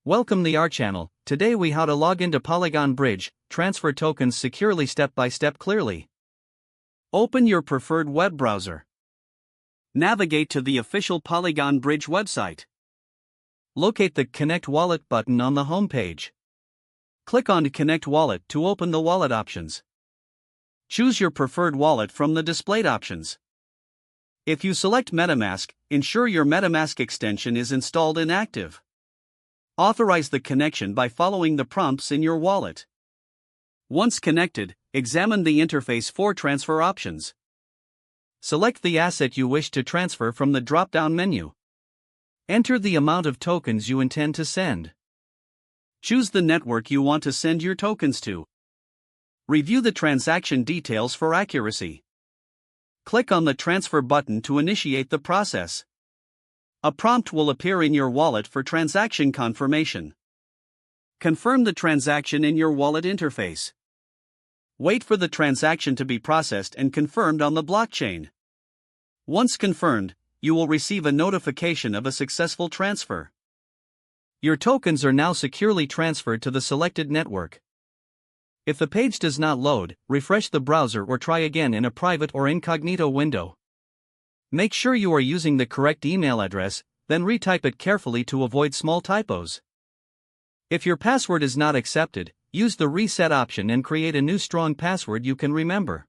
Welcome to our channel. Today we how to log into Polygon Bridge, transfer tokens securely step by step clearly. Open your preferred web browser. Navigate to the official Polygon Bridge website. Locate the Connect Wallet button on the home page. Click on Connect Wallet to open the wallet options. Choose your preferred wallet from the displayed options. If you select MetaMask, ensure your MetaMask extension is installed and active. Authorize the connection by following the prompts in your wallet. Once connected, examine the interface for transfer options. Select the asset you wish to transfer from the drop-down menu. Enter the amount of tokens you intend to send. Choose the network you want to send your tokens to. Review the transaction details for accuracy. Click on the Transfer button to initiate the process. A prompt will appear in your wallet for transaction confirmation. Confirm the transaction in your wallet interface. Wait for the transaction to be processed and confirmed on the blockchain. Once confirmed, you will receive a notification of a successful transfer. Your tokens are now securely transferred to the selected network. If the page does not load, refresh the browser or try again in a private or incognito window. Make sure you are using the correct email address, then retype it carefully to avoid small typos. If your password is not accepted, use the reset option and create a new strong password you can remember.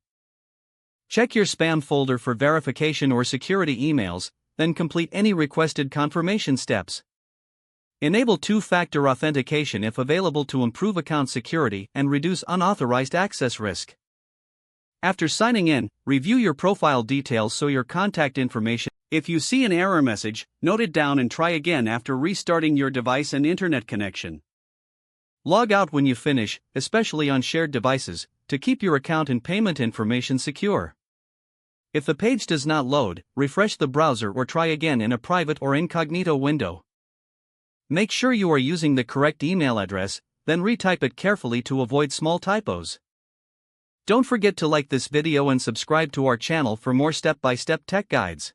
Check your spam folder for verification or security emails, then complete any requested confirmation steps. Enable two-factor authentication if available to improve account security and reduce unauthorized access risk. After signing in, review your profile details so your contact information. If you see an error message, note it down and try again after restarting your device and internet connection. Log out when you finish, especially on shared devices, to keep your account and payment information secure. If the page does not load, refresh the browser or try again in a private or incognito window. Make sure you are using the correct email address, then retype it carefully to avoid small typos. Don't forget to like this video and subscribe to our channel for more step-by-step tech guides.